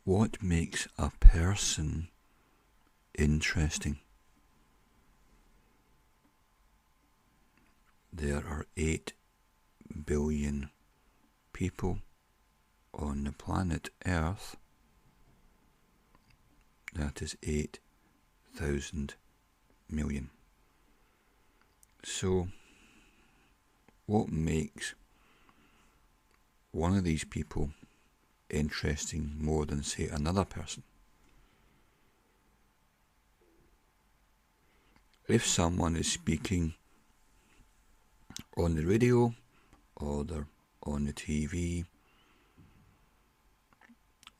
What makes a person interesting? There are 8 billion people on the planet Earth. That is 8,000 million. So, what makes one of these people interesting more than, say, another person? If someone is speaking on the radio or they're on the TV,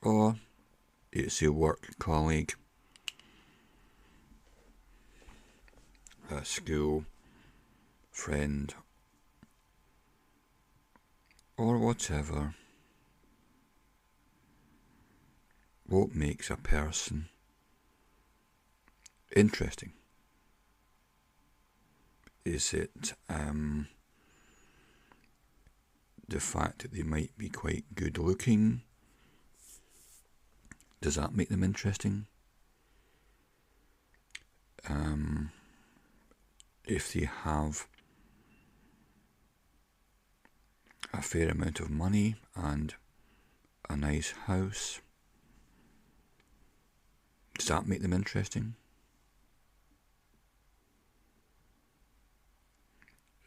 or it's a work colleague, a school friend, or whatever, what makes a person interesting? Is it the fact that they might be quite good looking? Does that make them interesting? If they have a fair amount of money and a nice house, does that make them interesting?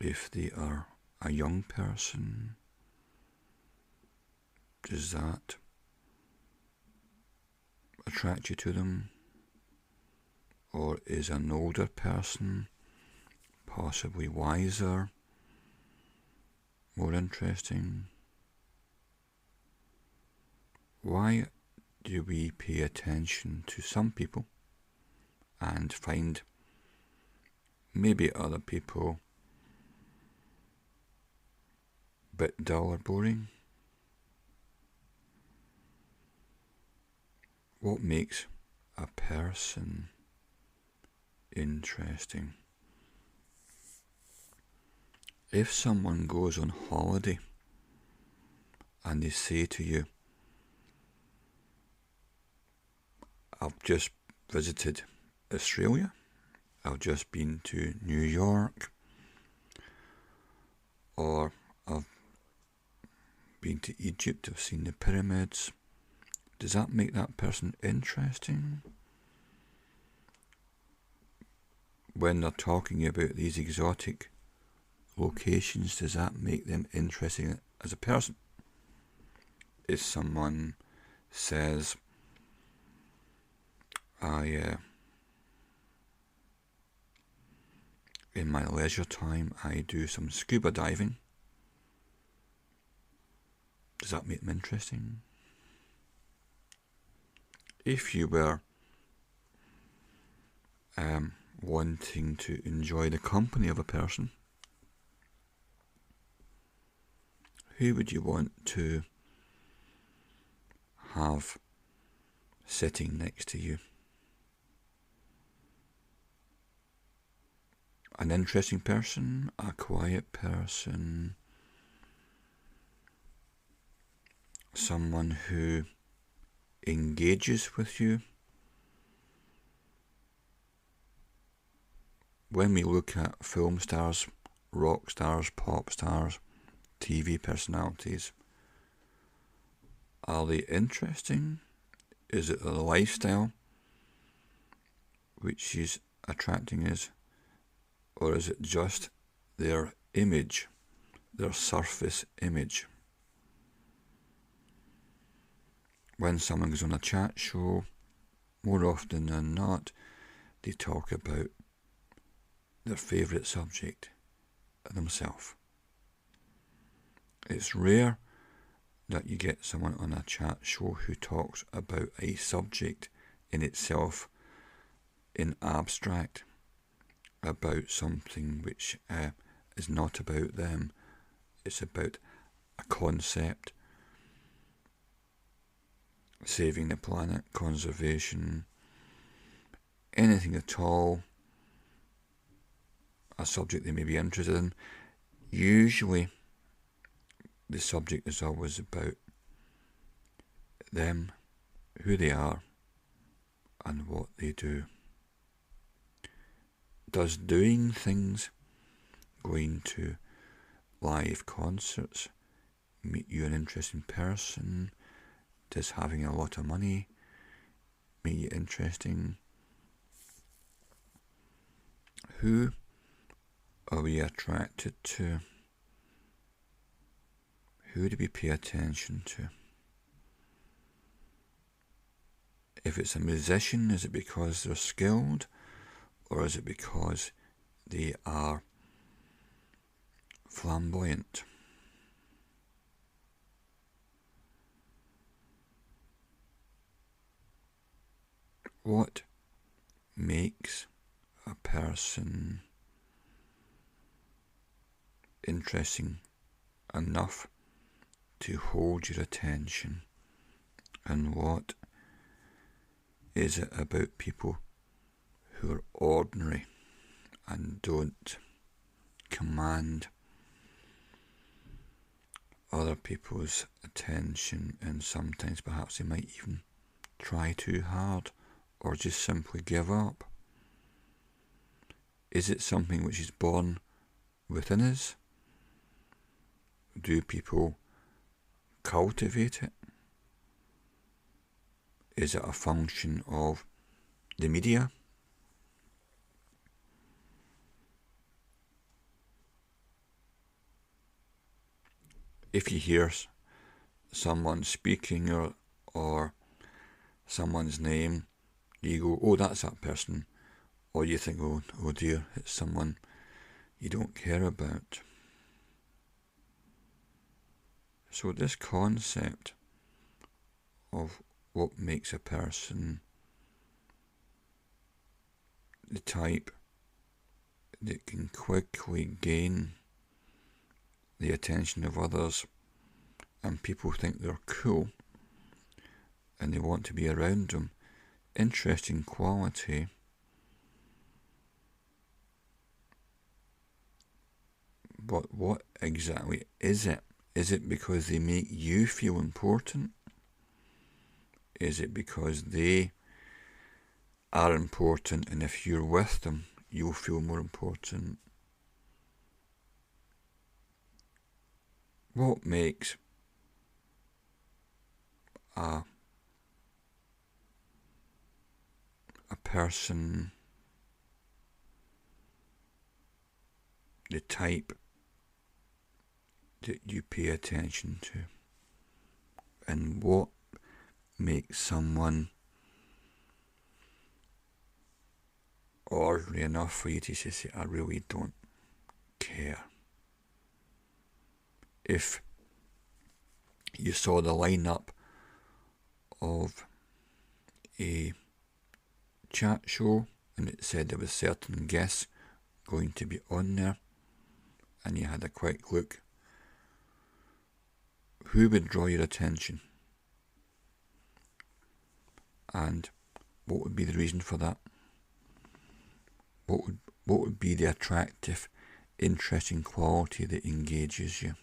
If they are a young person, does that attract you to them? Or is an older person, possibly wiser, more interesting? Why do we pay attention to some people and find maybe other people a bit dull or boring? What makes a person interesting? If someone goes on holiday and they say to you, I've just visited Australia, I've just been to New York, or I've been to Egypt, I've seen the pyramids, does that make that person interesting? When they're talking about these exotic locations, does that make them interesting as a person? If someone says, in my leisure time, I do some scuba diving, does that make them interesting? If you were wanting to enjoy the company of a person, who would you want to have sitting next to you? An interesting person, a quiet person, someone who engages with you? When we look at film stars, rock stars, pop stars, TV personalities, are they interesting? Is it the lifestyle which is attracting us? Or is it just their image, their surface image? When someone goes on a chat show, more often than not, they talk about their favourite subject, themselves. It's rare that you get someone on a chat show who talks about a subject in itself in abstract, about something which is not about them. It's about a concept, saving the planet, conservation, anything at all, a subject they may be interested in. Usually the subject is always about them, who they are and what they do. Does doing things, going to live concerts, make you an interesting person? Does having a lot of money make you interesting? Who are we attracted to? Who do we pay attention to? If it's a musician, is it because they're skilled, or is it because they are flamboyant? What makes a person interesting enough to hold your attention? And what is it about people who are ordinary and don't command other people's attention, and sometimes perhaps they might even try too hard or just simply give up? Is it something which is born within us? Do people cultivate it? Is it a function of the media? If you hear someone speaking or someone's name, you go, oh, that's that person. Or you think, oh dear, it's someone you don't care about. So this concept of what makes a person the type that can quickly gain the attention of others, and people think they're cool and they want to be around them. Interesting quality. But what exactly is it? Is it because they make you feel important? Is it because they are important, and if you're with them, you'll feel more important? What makes a person the type that you pay attention to? And what makes someone ordinary enough for you to say, I really don't care? If you saw the lineup of a chat show and it said there was certain guests going to be on there, and you had a quick look, who would draw your attention? And what would be the reason for that? What would be the attractive, interesting quality that engages you?